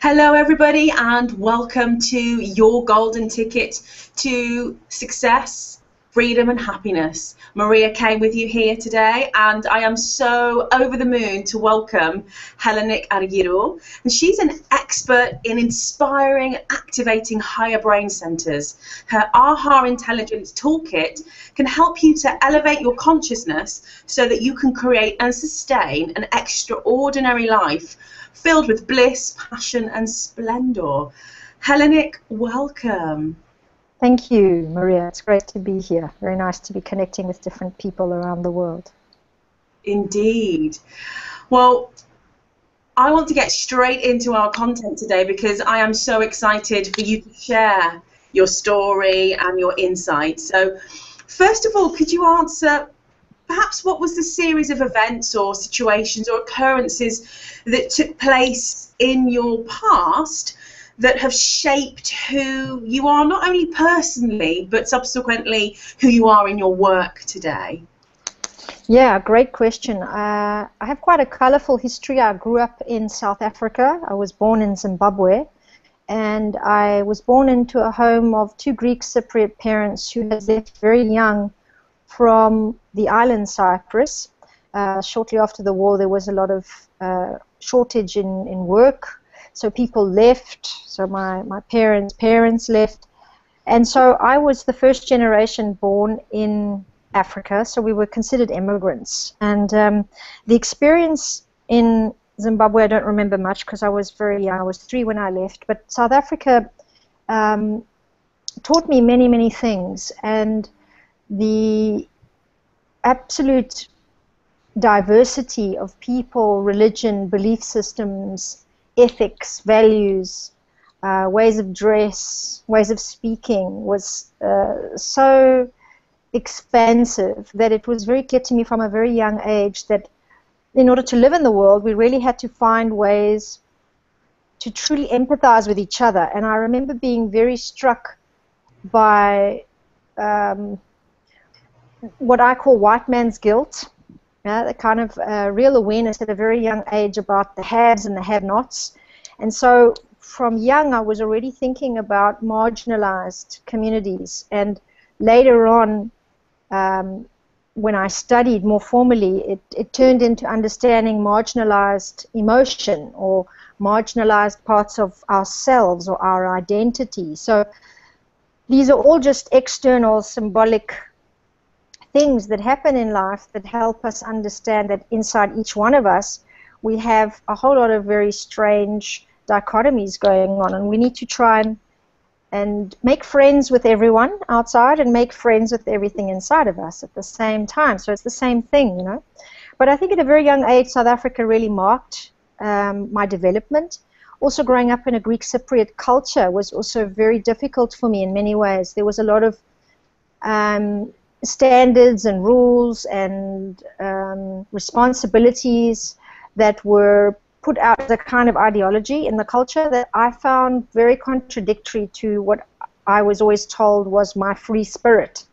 Hello, everybody, and welcome to your golden ticket to success, freedom, and happiness. Maria came with you here today, and I am so over the moon to welcome Helenik Argyro. And she's an expert in inspiring and activating higher brain centers. Her AHA Intelligence Toolkit can help you to elevate your consciousness so that you can create and sustain an extraordinary life filled with bliss, passion, and splendor. Helenik, welcome. Thank you, Maria. It's great to be here. Very nice to be connecting with different people around the world. Indeed. Well, I want to get straight into our content today because I am so excited for you to share your story and your insights. So, first of all, could you answer perhaps what was the series of events or situations or occurrences that took place in your past that have shaped who you are, not only personally, but subsequently who you are in your work today? Yeah, great question. I have quite a colorful history. I grew up in South Africa. I was born in Zimbabwe, and I was born into a home of two Greek Cypriot parents who had left very young from the island Cyprus. Shortly after the war, there was a lot of shortage in work, so people left. So my parents left, and so I was the first generation born in Africa, so we were considered immigrants. And the experience in Zimbabwe, I don't remember much because I was very young. I was 3 when I left, but South Africa taught me many, many things, and the absolute diversity of people, religion, belief systems, ethics, values, ways of dress, ways of speaking was so expansive that it was very clear to me from a very young age that in order to live in the world, we really had to find ways to truly empathize with each other. And I remember being very struck by what I call white man's guilt, the kind of real awareness at a very young age about the haves and the have-nots. And so from young, I was already thinking about marginalized communities. And later on, when I studied more formally, it turned into understanding marginalized emotion or marginalized parts of ourselves or our identity. So these are all just external symbolic things that happen in life that help us understand that inside each one of us we have a whole lot of very strange dichotomies going on, and we need to try and make friends with everyone outside and make friends with everything inside of us at the same time. So it's the same thing, you know. But I think at a very young age, South Africa really marked my development. Also growing up in a Greek Cypriot culture was also very difficult for me in many ways. There was a lot of standards and rules and responsibilities that were put out as a kind of ideology in the culture that I found very contradictory to what I was always told was my free spirit.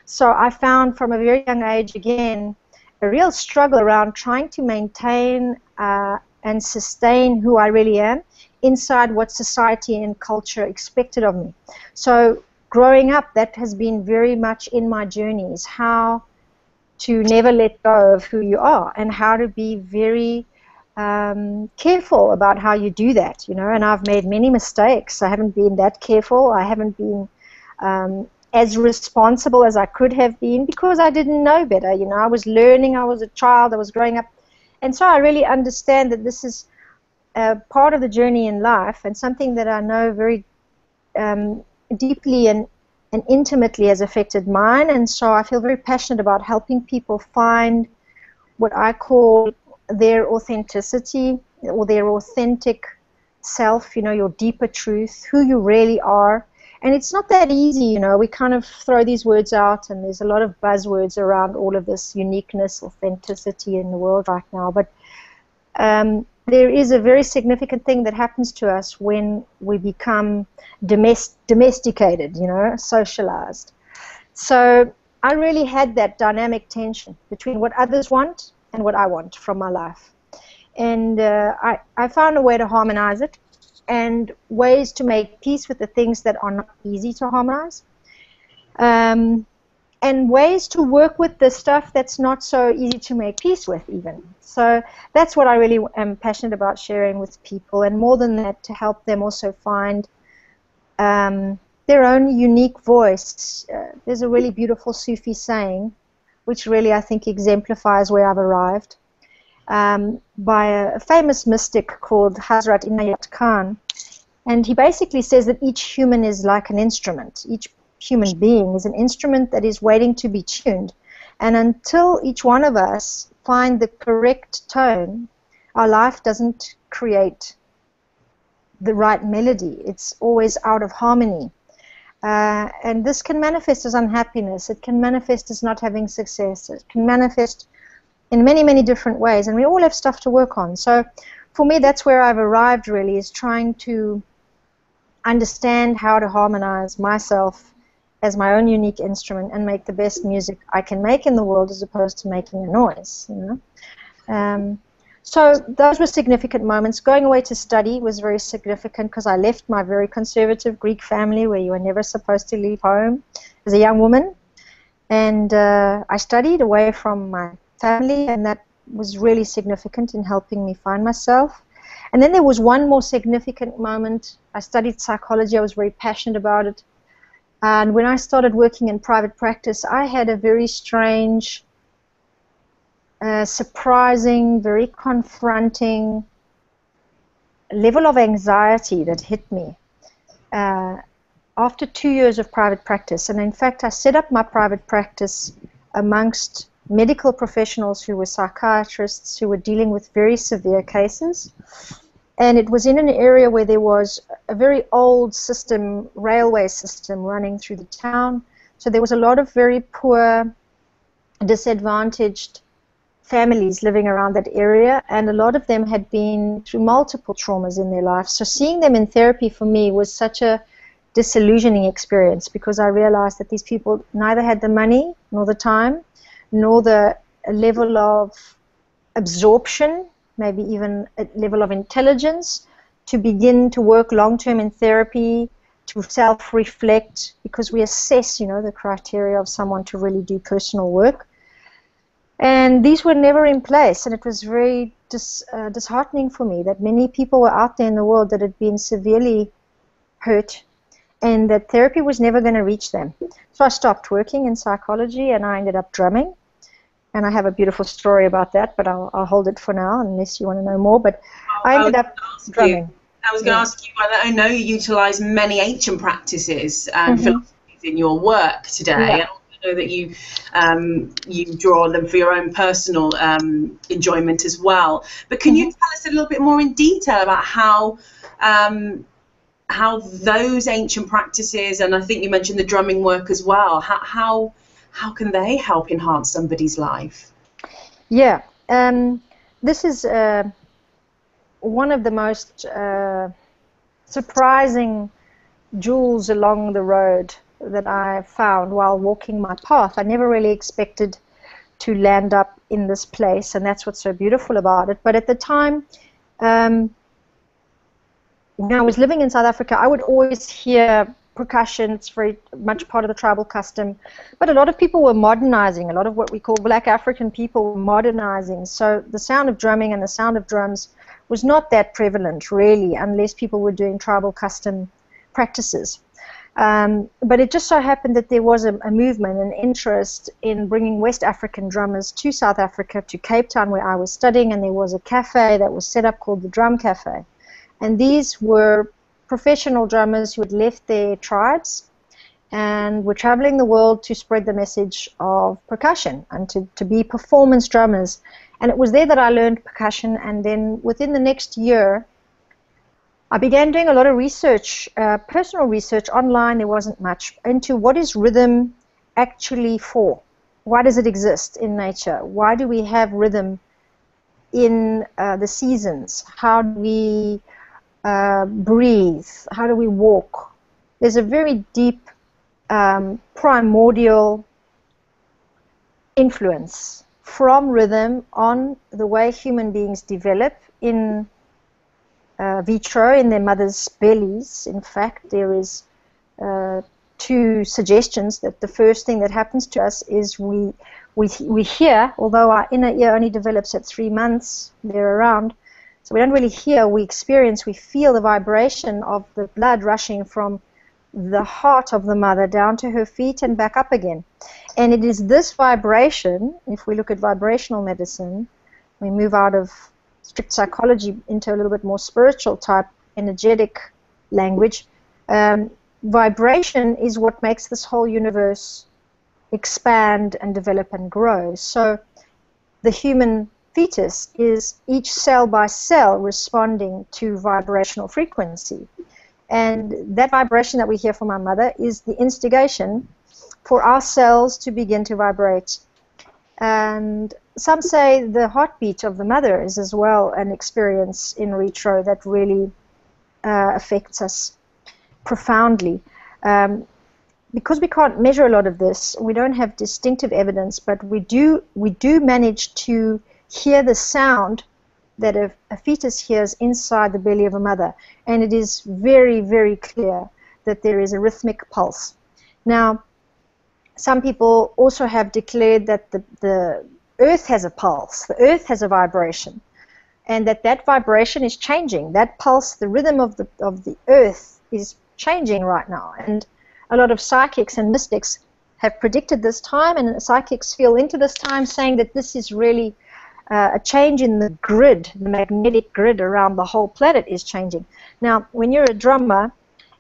So I found from a very young age, again, a real struggle around trying to maintain and sustain who I really am inside what society and culture expected of me. So growing up, that has been very much in my journeys, how to never let go of who you are and how to be very careful about how you do that, you know. And I've made many mistakes. I haven't been that careful. I haven't been as responsible as I could have been because I didn't know better, you know. I was learning, I was a child, I was growing up. And so I really understand that this is part of the journey in life and something that I know very deeply and intimately has affected mine. And so I feel very passionate about helping people find what I call their authenticity or their authentic self, you know, your deeper truth, who you really are. And it's not that easy, you know. We kind of throw these words out and there's a lot of buzzwords around all of this uniqueness, authenticity in the world right now. But there is a very significant thing that happens to us when we become domesticated, you know, socialized. So I really had that dynamic tension between what others want and what I want from my life. And I found a way to harmonize it. and ways to make peace with the things that are not easy to harmonize, and ways to work with the stuff that's not so easy to make peace with even. So that's what I really am passionate about sharing with people, and more than that, to help them also find their own unique voice. There's a really beautiful Sufi saying, which really I think exemplifies where I've arrived, by a famous mystic called Hazrat Inayat Khan. And he basically says that each human is like an instrument. Each human being is an instrument that is waiting to be tuned. And until each one of us find the correct tone, our life doesn't create the right melody. It's always out of harmony. And this can manifest as unhappiness. It can manifest as not having success. It can manifest in many, many different ways. And we all have stuff to work on. So for me, that's where I've arrived, really, is trying to understand how to harmonize myself as my own unique instrument and make the best music I can make in the world, as opposed to making a noise, you know. So those were significant moments. Going away to study was very significant, because I left my very conservative Greek family where you were never supposed to leave home as a young woman. And I studied away from my family, and that was really significant in helping me find myself. And then there was one more significant moment. I studied psychology. I was very passionate about it. And when I started working in private practice, I had a very strange, surprising, very confronting level of anxiety that hit me after 2 years of private practice. And in fact, I set up my private practice amongst medical professionals who were psychiatrists, who were dealing with very severe cases. And it was in an area where there was a very old system, railway system, running through the town. So there was a lot of very poor, disadvantaged families living around that area, and a lot of them had been through multiple traumas in their life. So seeing them in therapy for me was such a disillusioning experience, because I realized that these people neither had the money, nor the time, nor the level of absorption, maybe even a level of intelligence, to begin to work long-term in therapy, to self-reflect, because we assess, you know, the criteria of someone to really do personal work. And these were never in place, and it was very disheartening for me that many people were out there in the world that had been severely hurt, and that therapy was never going to reach them. So I stopped working in psychology, and I ended up drumming. And I have a beautiful story about that, but I'll hold it for now, unless you want to know more. But I ended up drumming. I was going to ask you, I know you utilize many ancient practices and philosophies in your work today. Yeah. And I also know that you draw on them for your own personal enjoyment as well. But can you tell us a little bit more in detail about how those ancient practices, and I think you mentioned the drumming work as well, how can they help enhance somebody's life? Yeah, this is one of the most surprising jewels along the road that I found while walking my path. I never really expected to land up in this place, and that's what's so beautiful about it. But at the time, when I was living in South Africa, I would always hear percussion. It's very much part of the tribal custom, but a lot of people were modernizing. A lot of what we call black African people were modernizing, so the sound of drumming and the sound of drums was not that prevalent, really, unless people were doing tribal custom practices. But it just so happened that there was a movement, an interest in bringing West African drummers to South Africa, to Cape Town, where I was studying, and there was a cafe that was set up called the Drum Cafe. And these were professional drummers who had left their tribes and were traveling the world to spread the message of percussion and to be performance drummers. And it was there that I learned percussion, and then within the next year I began doing a lot of research, personal research online. There wasn't much, into what is rhythm actually for? Why does it exist in nature? Why do we have rhythm in the seasons? How do we breathe? How do we walk? There's a very deep primordial influence from rhythm on the way human beings develop in vitro in their mothers' bellies. In fact, there is two suggestions that the first thing that happens to us is we hear, although our inner ear only develops at 3 months, they're around, so we don't really hear, we experience, we feel the vibration of the blood rushing from the heart of the mother down to her feet and back up again. And it is this vibration, if we look at vibrational medicine, we move out of strict psychology into a little bit more spiritual type, energetic language. Vibration is what makes this whole universe expand and develop and grow. So the human fetus is each cell by cell responding to vibrational frequency. And that vibration that we hear from our mother is the instigation for our cells to begin to vibrate. And some say the heartbeat of the mother is as well an experience in retro that really affects us profoundly. Because we can't measure a lot of this, we don't have distinctive evidence, but we do manage to hear the sound that a fetus hears inside the belly of a mother, and it is very, very clear that there is a rhythmic pulse. Now, some people also have declared that the earth has a pulse, the earth has a vibration, and that vibration is changing. That pulse, the rhythm of the earth is changing right now. And a lot of psychics and mystics have predicted this time, and psychics feel into this time saying that this is really a change in the grid, the magnetic grid around the whole planet is changing. Now, when you're a drummer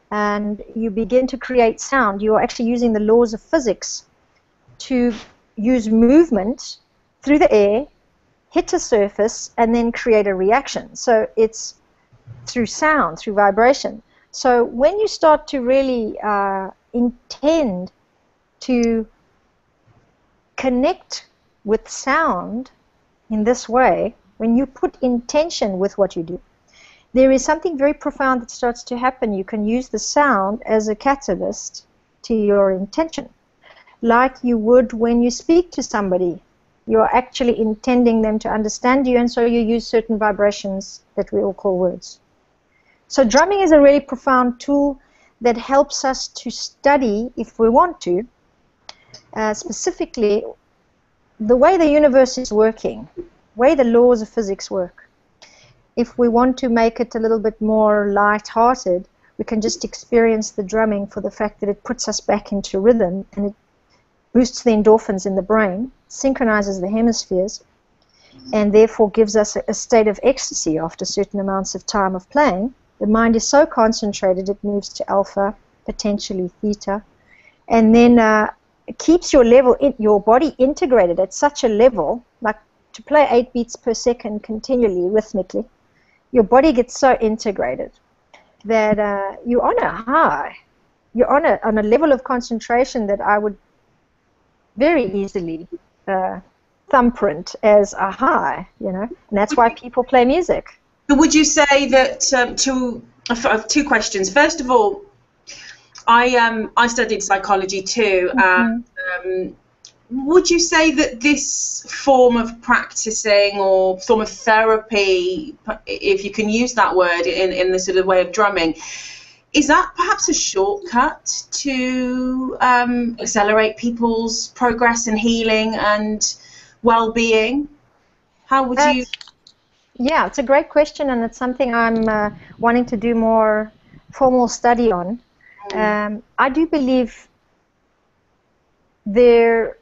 and you begin to create sound, you are actually using the laws of physics to use movement through the air, hit a surface, and then create a reaction. So it's through sound, through vibration. So when you start to really intend to connect with sound in this way, when you put intention with what you do, there is something very profound that starts to happen. You can use the sound as a catalyst to your intention, like you would when you speak to somebody. You're actually intending them to understand you, and so you use certain vibrations that we all call words. So drumming is a really profound tool that helps us to study, if we want to, specifically the way the universe is working, the way the laws of physics work. If we want to make it a little bit more light-hearted, we can just experience the drumming for the fact that it puts us back into rhythm, and it boosts the endorphins in the brain, synchronizes the hemispheres, and therefore gives us a state of ecstasy after certain amounts of time of playing. The mind is so concentrated it moves to alpha, potentially theta, and then it keeps your body integrated at such a level, like to play 8 beats per second continually, rhythmically. Your body gets so integrated that you're on a high. You're on a level of concentration that I would very easily thumbprint as a high, you know, and that's why people play music. But would you say that two questions? First of all, I studied psychology too. Would you say that this form of practicing or form of therapy, if you can use that word in this sort of way of drumming, is that perhaps a shortcut to accelerate people's progress and healing and well-being? How would you? Yeah, it's a great question, and it's something I'm wanting to do more formal study on. I do believe there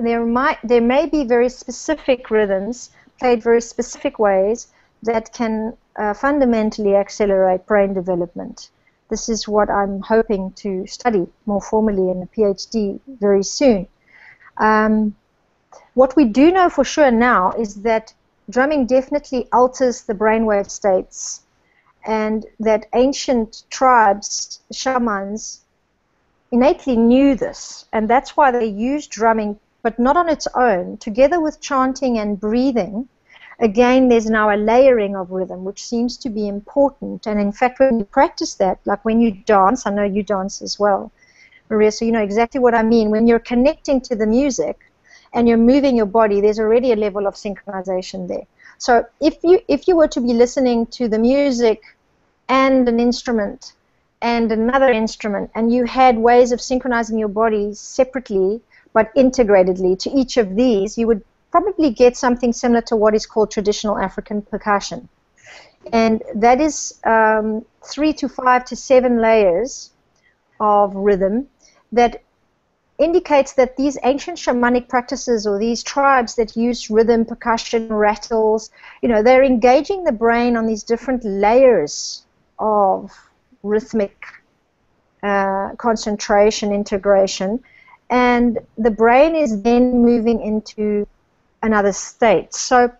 may be very specific rhythms played very specific ways that can fundamentally accelerate brain development. This is what I'm hoping to study more formally in a PhD very soon. What we do know for sure now is that drumming definitely alters the brainwave states, and that ancient tribes, shamans, innately knew this, and that's why they used drumming, but not on its own, together with chanting and breathing. Again, there's now a layering of rhythm, which seems to be important. And in fact, when you practice that, like when you dance, I know you dance as well, Maria, so you know exactly what I mean. When you're connecting to the music and you're moving your body, there's already a level of synchronization there. So if you were to be listening to the music and an instrument and another instrument, and you had ways of synchronizing your body separately but integratedly to each of these, you would probably get something similar to what is called traditional African percussion. And that is 3 to 5 to 7 layers of rhythm that indicates that these ancient shamanic practices, or these tribes that use rhythm, percussion, rattles, they're engaging the brain on these different layers of rhythmic concentration, integration, and the brain is then moving into another state. So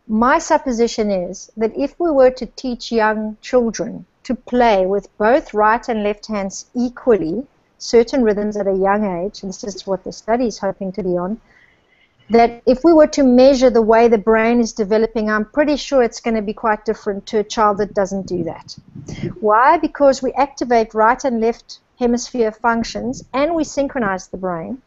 my supposition is that if we were to teach young children to play with both right and left hands equally, certain rhythms at a young age, and this is what the study is hoping to be on, that if we were to measure the way the brain is developing, I'm pretty sure it's going to be quite different to a child that doesn't do that. Why? Because we activate right and left hemisphere functions and we synchronize the brain.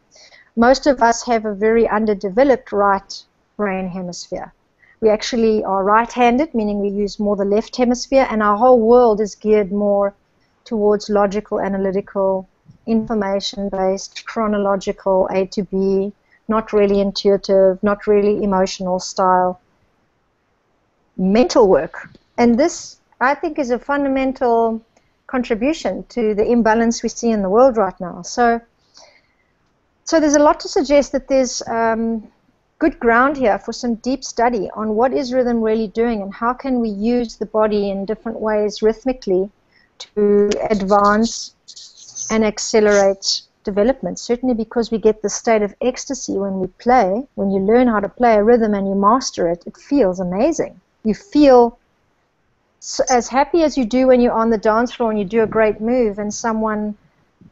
Most of us have a very underdeveloped right brain hemisphere. We actually are right-handed, meaning we use more the left hemisphere, and our whole world is geared more towards logical, analytical, information-based, chronological, A to B, not really intuitive, not really emotional style mental work. And this, I think, is a fundamental contribution to the imbalance we see in the world right now. So there's a lot to suggest that there's good ground here for some deep study on what is rhythm really doing and how can we use the body in different ways rhythmically to advance and accelerate development. Certainly because we get the state of ecstasy when we play. When you learn how to play a rhythm and you master it, it feels amazing. You feel as happy as you do when you're on the dance floor and you do a great move and someone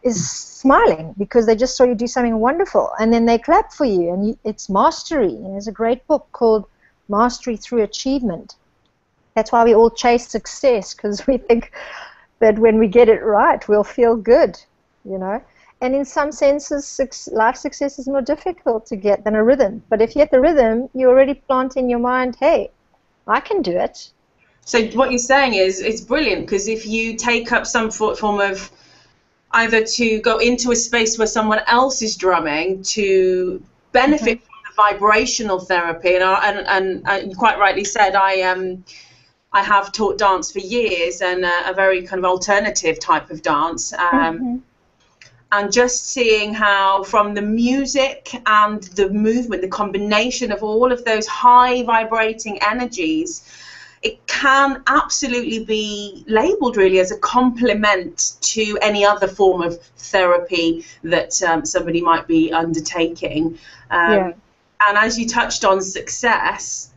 is smiling because they just saw you do something wonderful, and then they clap for you, and it's mastery. And there's a great book called Mastery Through Achievement. That's why we all chase success, because we think that when we get it right, we'll feel good, And in some senses, life success is more difficult to get than a rhythm. But if you get the rhythm, you already plant in your mind, hey, I can do it. So what you're saying is it's brilliant, because if you take up some form of either to go into a space where someone else is drumming to benefit from the vibrational therapy, and you quite rightly said, I have taught dance for years, and a very kind of alternative type of dance, and just seeing how from the music and the movement, the combination of all of those high vibrating energies, it can absolutely be labelled really as a complement to any other form of therapy that somebody might be undertaking. And as you touched on success,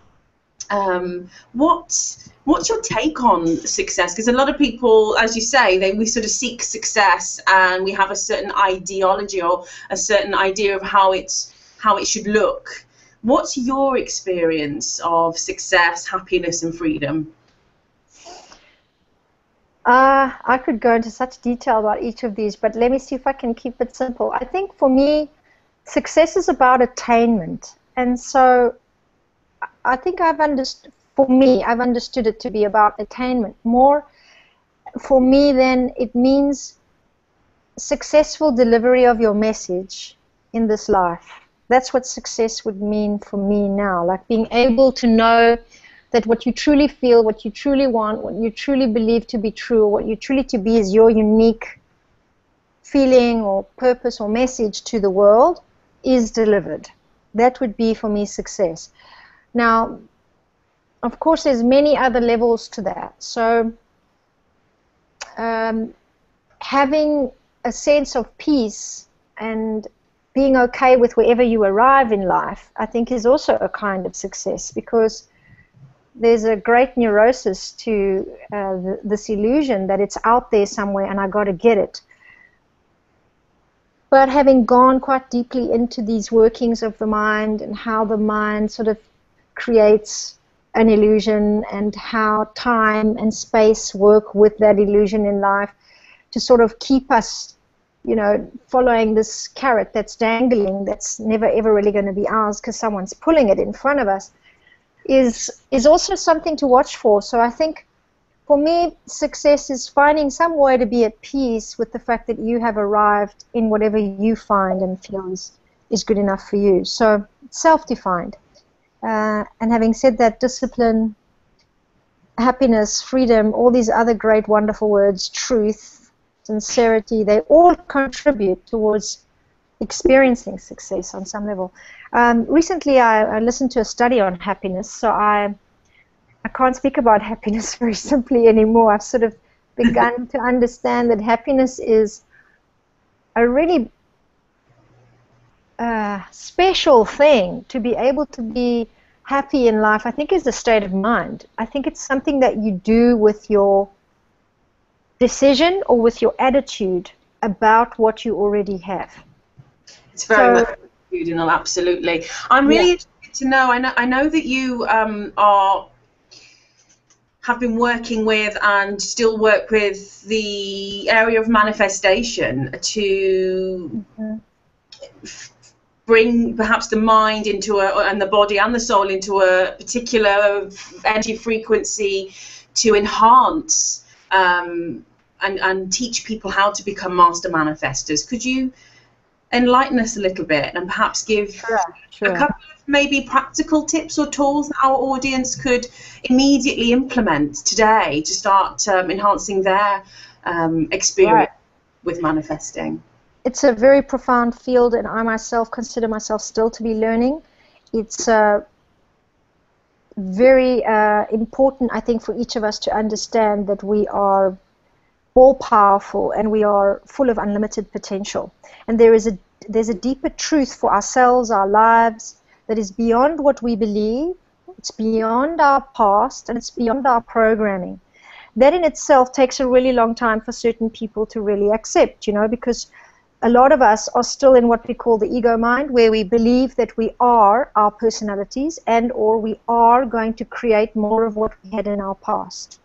what's your take on success? Because a lot of people, as you say, we sort of seek success, and we have a certain ideology or a certain idea of how it should look. What's your experience of success, happiness, and freedom? I could go into such detail about each of these, but let me see if I can keep it simple. I think for me, success is about attainment. And so I think I've understood it to be about attainment. More for me then, it means successful delivery of your message in this life. That's what success would mean for me now, like being able to know that what you truly feel, what you truly want, what you truly believe to be true, what you truly to be is your unique feeling or purpose or message to the world is delivered. That would be for me success. Now, of course, there's many other levels to that. So having a sense of peace and being okay with wherever you arrive in life, I think is also a kind of success, because there's a great neurosis to this illusion that it's out there somewhere and I got to get it. But having gone quite deeply into these workings of the mind and how the mind sort of creates an illusion and how time and space work with that illusion in life to sort of keep us following this carrot that's dangling, that's never ever really going to be ours because someone's pulling it in front of us. is also something to watch for. So I think for me, success is finding some way to be at peace with the fact that you have arrived in whatever you find and feel is good enough for you. So self-defined. And having said that, discipline, happiness, freedom, all these other great, wonderful words, truth, sincerity, they all contribute towards experiencing success on some level. Recently, I listened to a study on happiness, so I can't speak about happiness very simply anymore. I've sort of begun to understand that happiness is a really special thing. To be able to be happy in life, I think, is a state of mind. I think it's something that you do with your decision or with your attitude about what you already have. It's very much attitudinal, absolutely. I'm really interested to know. I know that you have been working with and still work with the area of manifestation to bring perhaps the mind into and the body and the soul into a particular energy frequency to enhance and teach people how to become master manifestors. Could you enlighten us a little bit and perhaps give a couple of maybe practical tips or tools that our audience could immediately implement today to start enhancing their experience with manifesting? It's a very profound field, and I myself consider myself still to be learning. It's very important, I think, for each of us to understand that we are all powerful and we are full of unlimited potential. And there's a deeper truth for ourselves, our lives, that is beyond what we believe. It's beyond our past, and it's beyond our programming. That in itself takes a really long time for certain people to really accept, because a lot of us are still in what we call the ego mind, where we believe that we are our personalities and or we are going to create more of what we had in our past.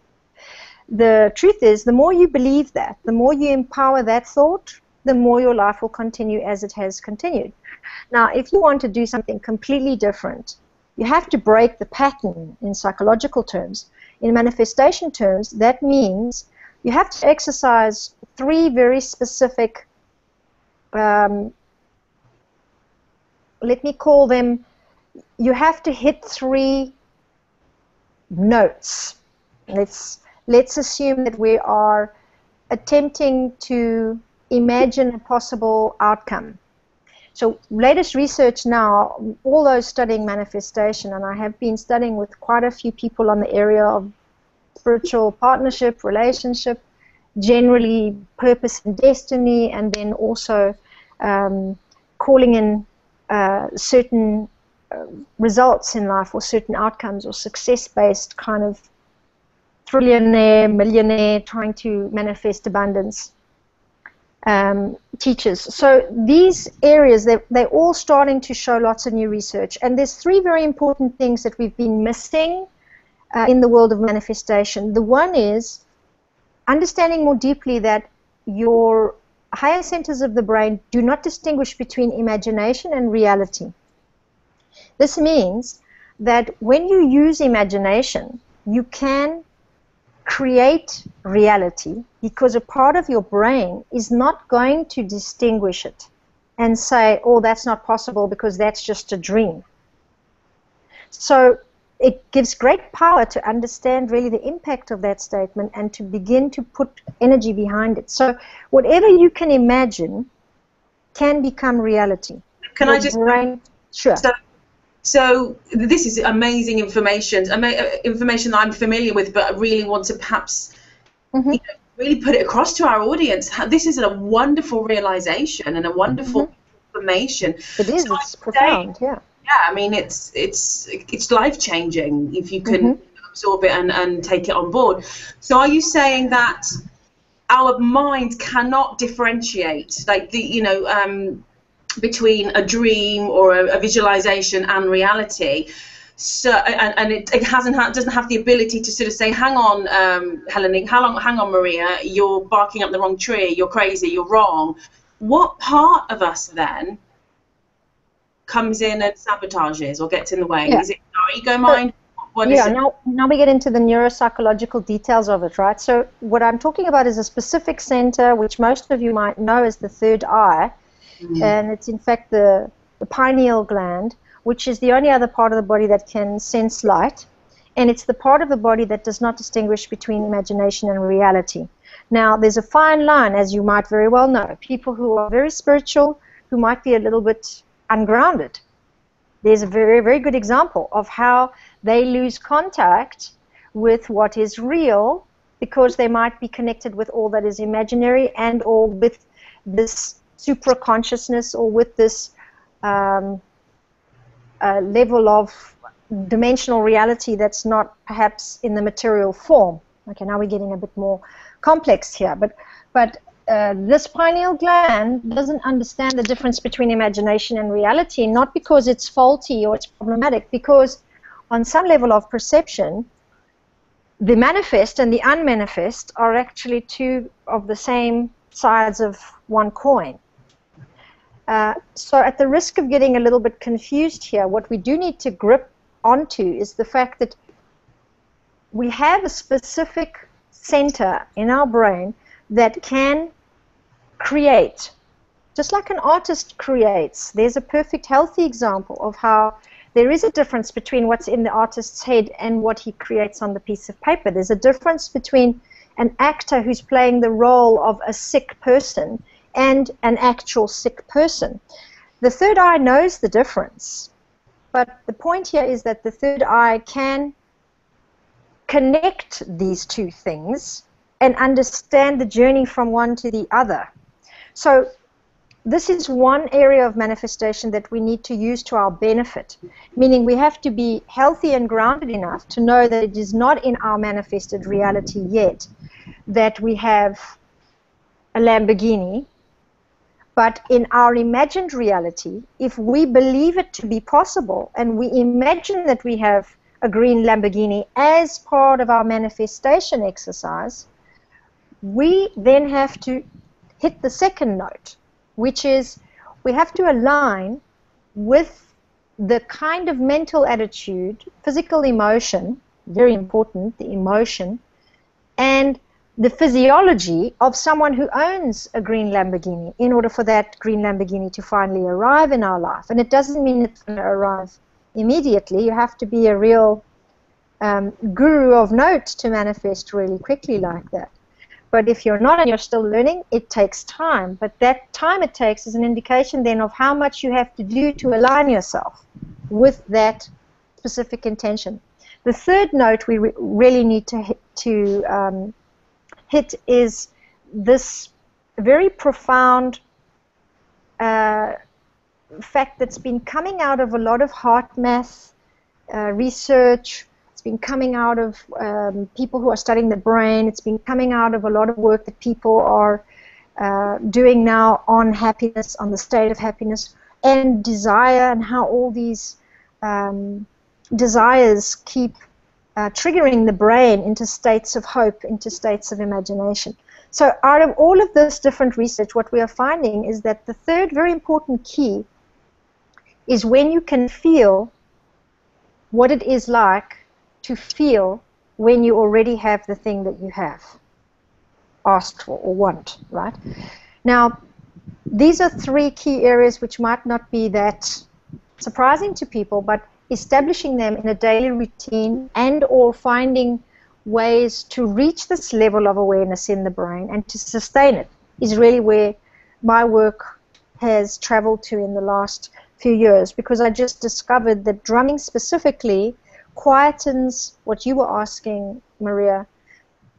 The truth is, the more you believe that, the more you empower that thought, the more your life will continue as it has continued. Now, if you want to do something completely different, you have to break the pattern in psychological terms. In manifestation terms, that means you have to exercise 3 very specific, let me call them, you have to hit 3 notes. Let's assume that we are attempting to imagine a possible outcome. So latest research now, all those studying manifestation, and I have been studying with quite a few people on the area of spiritual partnership, relationship, generally purpose and destiny, and then also calling in certain results in life or certain outcomes or success-based kind of trillionaire, millionaire, trying to manifest abundance teachers. So these areas, they're all starting to show lots of new research. And there's 3 very important things that we've been missing in the world of manifestation. The one is understanding more deeply that your higher centers of the brain do not distinguish between imagination and reality. This means that when you use imagination, you can create reality because a part of your brain is not going to distinguish it and say, oh, that's not possible because that's just a dream. So it gives great power to understand really the impact of that statement and to begin to put energy behind it. So whatever you can imagine can become reality. Can I just... Sure. So this is amazing information that I'm familiar with, but I really want to perhaps really put it across to our audience. This is a wonderful realization and a wonderful information. It is. It's profound. Yeah. Yeah. I mean, it's life changing if you can absorb it and take it on board. So are you saying that our mind cannot differentiate, like between a dream or a visualization and reality? So and it doesn't have the ability to sort of say, hang on, Helen, hang on, Maria, you're barking up the wrong tree, you're crazy, you're wrong. What part of us then comes in and sabotages or gets in the way? Yeah. Is it our ego mind What is Yeah, it? now we get into the neuropsychological details of it, right? So what I'm talking about is a specific center, which most of you might know as the third eye, and it's in fact the pineal gland, which is the only other part of the body that can sense light, and it's the part of the body that does not distinguish between imagination and reality. Now, there's a fine line, as you might very well know. People who are very spiritual, who might be a little bit ungrounded. There's a very, very good example of how they lose contact with what is real because they might be connected with all that is imaginary and or with this supraconsciousness or with this level of dimensional reality that's not perhaps in the material form. Okay, now we're getting a bit more complex here, but this pineal gland doesn't understand the difference between imagination and reality, not because it's faulty or it's problematic, because on some level of perception, the manifest and the unmanifest are actually two of the same sides of one coin. So at the risk of getting a little bit confused here, what we do need to grip onto is the fact that we have a specific center in our brain that can create, just like an artist creates. There's a perfect healthy example of how there is a difference between what's in the artist's head and what he creates on the piece of paper. There's a difference between an actor who's playing the role of a sick person and an actual sick person. The third eye knows the difference, but the point here is that the third eye can connect these two things and understand the journey from one to the other. So this is one area of manifestation that we need to use to our benefit, meaning we have to be healthy and grounded enough to know that it is not in our manifested reality yet that we have a Lamborghini, but in our imagined reality, if we believe it to be possible and we imagine that we have a green Lamborghini as part of our manifestation exercise, we then have to hit the second note, which is we have to align with the kind of mental attitude, physical emotion, very important, the emotion, and the physiology of someone who owns a green Lamborghini in order for that green Lamborghini to finally arrive in our life. And it doesn't mean it's going to arrive immediately. You have to be a real guru of note to manifest really quickly like that. But if you're not and you're still learning, it takes time. But that time it takes is an indication then of how much you have to do to align yourself with that specific intention. The third note we really need to hit is this very profound fact that's been coming out of a lot of heart math research. It's been coming out of people who are studying the brain. It's been coming out of a lot of work that people are doing now on happiness, on the state of happiness, and desire, and how all these desires keep triggering the brain into states of hope, into states of imagination. So out of all of this different research, what we are finding is that the third very important key is when you can feel what it is like to feel when you already have the thing that you have asked for or want, right? Now, these are three key areas which might not be that surprising to people, but establishing them in a daily routine and or finding ways to reach this level of awareness in the brain and to sustain it is really where my work has traveled to in the last few years, because I just discovered that drumming specifically quietens what you were asking, Maria,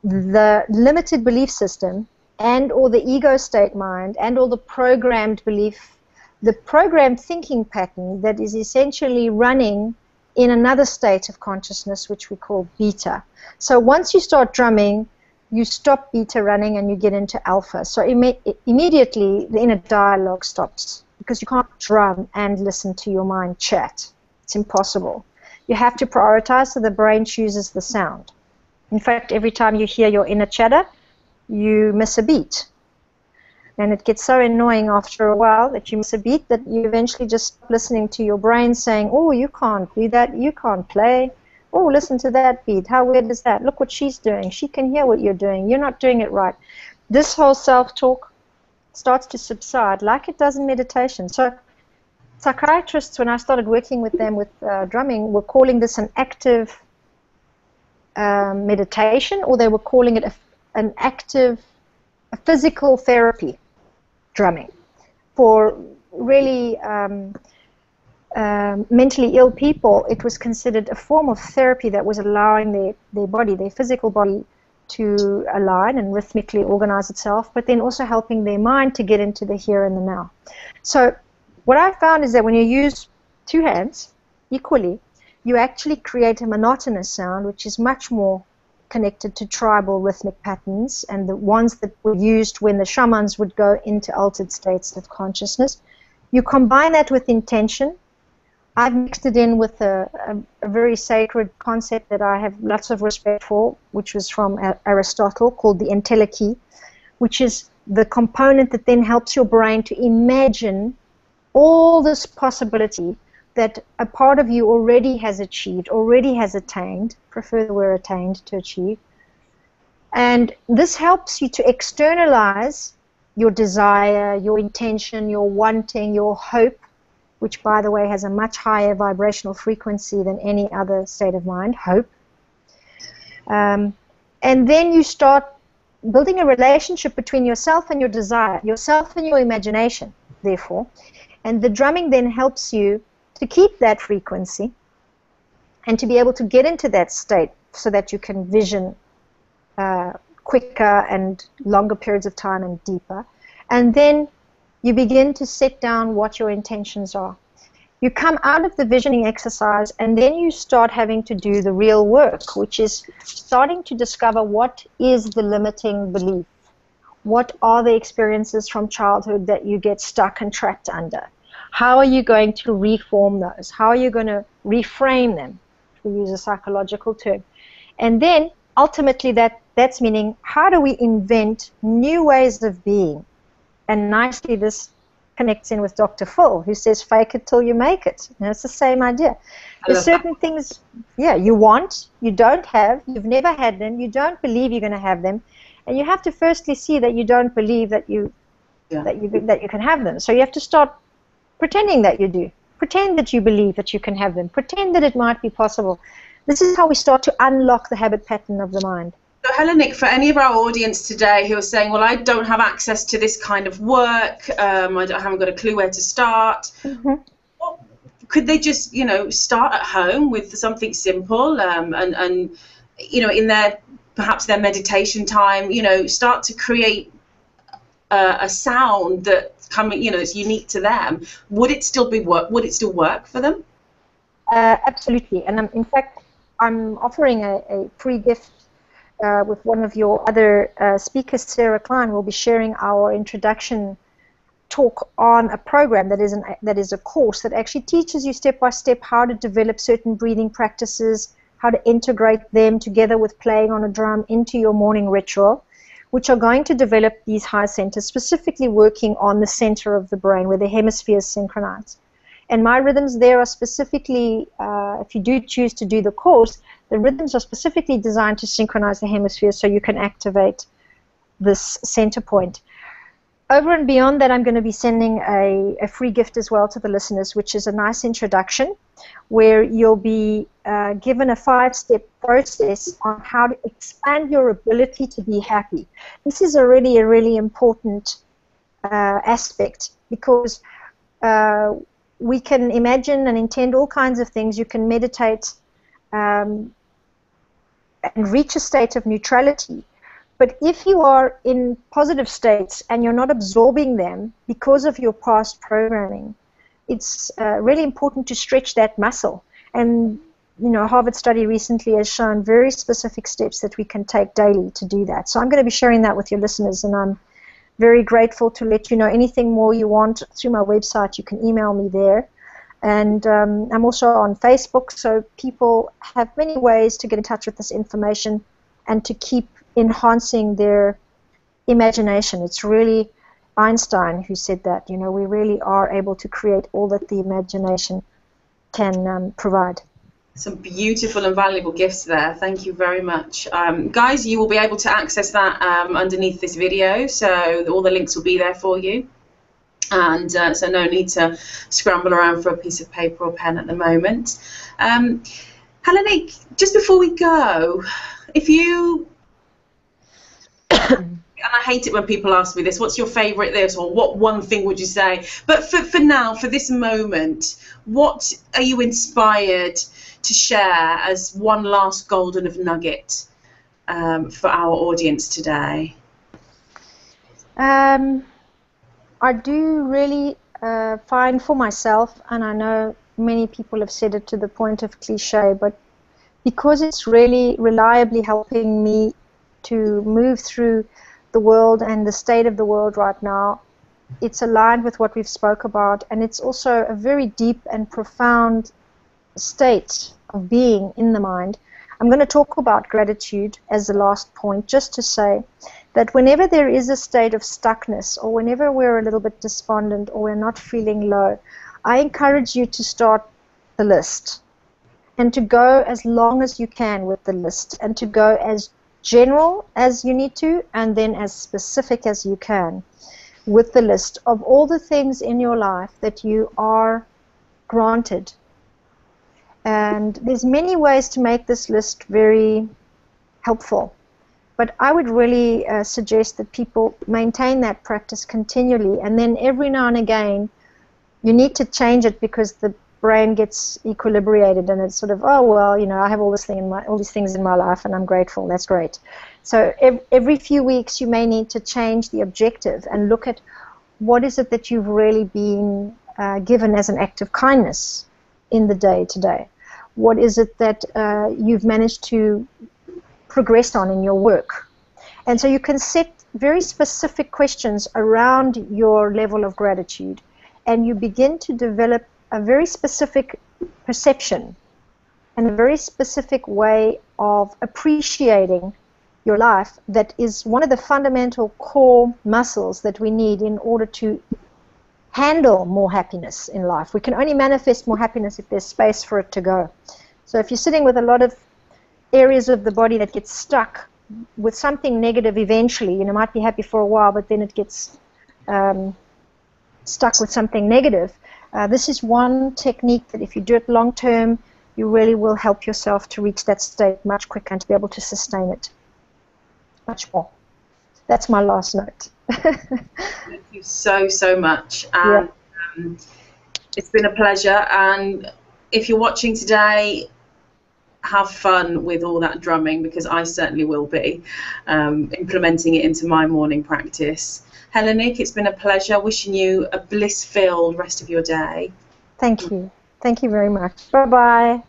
the limited belief system and or the ego state mind and or the programmed belief, the programmed thinking pattern that is essentially running in another state of consciousness which we call beta. So once you start drumming, you stop beta running and you get into alpha. So immediately the inner dialogue stops, because you can't drum and listen to your mind chat. It's impossible. You have to prioritize, so the brain chooses the sound. In fact, every time you hear your inner chatter, you miss a beat. And it gets so annoying after a while that you miss a beat that you eventually just stop listening to your brain saying, oh, you can't do that, you can't play, Oh, listen to that beat. How weird is that? Look what she's doing. She can hear what you're doing. You're not doing it right. This whole self-talk starts to subside like it does in meditation. So psychiatrists, when I started working with them with drumming, were calling this an active meditation, or they were calling it an active physical therapy, drumming. For really mentally ill people, it was considered a form of therapy that was allowing their body, their physical body, to align and rhythmically organize itself, but then also helping their mind to get into the here and the now. So what I found is that when you use two hands equally, you actually create a monotonous sound, which is much more connected to tribal rhythmic patterns and the ones that were used when the shamans would go into altered states of consciousness. You combine that with intention. I've mixed it in with a very sacred concept that I have lots of respect for, which was from Aristotle, called the entelechy, which is the component that then helps your brain to imagine all this possibility that a part of you already has achieved, already has attained, prefer the word attained to achieve. And this helps you to externalize your desire, your intention, your wanting, your hope, which, by the way, has a much higher vibrational frequency than any other state of mind, hope. And then you start building a relationship between yourself and your desire, yourself and your imagination, therefore. And the drumming then helps you to keep that frequency and to be able to get into that state so that you can vision quicker and longer periods of time and deeper. And then you begin to set down what your intentions are. You come out of the visioning exercise and then you start having to do the real work, which is starting to discover what is the limiting belief. What are the experiences from childhood that you get stuck and trapped under? How are you going to reform those? How are you going to reframe them, to use a psychological term? And then, ultimately, that's meaning, how do we invent new ways of being? And nicely, this connects in with Dr. Phil, who says, fake it till you make it. You know, it's the same idea. There's certain things, you want, you don't have, you've never had them, you don't believe you're going to have them, and you have to firstly see that you don't believe that you can have them. So you have to start pretending that you do. Pretend that you believe that you can have them. Pretend that it might be possible. This is how we start to unlock the habit pattern of the mind. So Hellenic, for any of our audience today who are saying, well, I don't have access to this kind of work, I haven't got a clue where to start, could they just, start at home with something simple and in perhaps their meditation time, start to create a sound that is unique to them? Would it still work for them? Absolutely. And in fact, I'm offering a free gift with one of your other speakers. Sarah Klein will be sharing our introduction talk on a program that is a course that actually teaches you step by step how to develop certain breathing practices, how to integrate them together with playing on a drum into your morning ritual, which are going to develop these high centers, specifically working on the center of the brain where the hemispheres synchronize. And my rhythms there are specifically, if you do choose to do the course, the rhythms are specifically designed to synchronize the hemispheres so you can activate this center point. Over and beyond that, I'm going to be sending a free gift as well to the listeners, which is a nice introduction where you'll be given a 5-step process on how to expand your ability to be happy. This is a really important aspect because we can imagine and intend all kinds of things. You can meditate and reach a state of neutrality. But if you are in positive states and you're not absorbing them because of your past programming, it's really important to stretch that muscle. And a Harvard study recently has shown very specific steps that we can take daily to do that. So I'm going to be sharing that with your listeners, and I'm very grateful to let you know anything more you want through my website. You can email me there. And I'm also on Facebook, so people have many ways to get in touch with this information and to keep enhancing their imagination. It's really Einstein who said that, we really are able to create all that the imagination can provide. Some beautiful and valuable gifts there. Thank you very much. Guys, you will be able to access that underneath this video, so all the links will be there for you. And so no need to scramble around for a piece of paper or pen at the moment. Hellenic, just before we go, if you... and I hate it when people ask me this, what's your favourite this, or what one thing would you say? But for now, for this moment, what are you inspired to share as one last golden of nugget for our audience today? I do really find for myself, and I know many people have said it to the point of cliche, but because it's really reliably helping me to move through the world and the state of the world right now, it's aligned with what we've spoke about, and it's also a very deep and profound state of being in the mind. I'm going to talk about gratitude as the last point, just to say that whenever there is a state of stuckness, or whenever we're a little bit despondent, or we're not feeling low, I encourage you to start the list and to go as long as you can with the list, and to go as general as you need to, and then as specific as you can with the list of all the things in your life that you are granted. And there's many ways to make this list very helpful, but I would really suggest that people maintain that practice continually, and then every now and again you need to change it because the brain gets equilibrated, and it's sort of, oh well, you know, I have all these things in my life, and I'm grateful. That's great. So every few weeks you may need to change the objective and look at what is it that you've really been given as an act of kindness in the day today. What is it that you've managed to progress on in your work? And so you can set very specific questions around your level of gratitude, and you begin to develop a very specific perception and a very specific way of appreciating your life that is one of the fundamental core muscles that we need in order to handle more happiness in life. We can only manifest more happiness if there's space for it to go. So if you're sitting with a lot of areas of the body that get stuck with something negative eventually, you know, might be happy for a while, but then it gets stuck with something negative. This is one technique that if you do it long term, you really will help yourself to reach that state much quicker and to be able to sustain it much more. That's my last note. Thank you so much. And it's been a pleasure. And if you're watching today, have fun with all that drumming, because I certainly will be implementing it into my morning practice. Hellenic, it's been a pleasure. Wishing you a bliss-filled rest of your day. Thank you. Thank you very much. Bye-bye.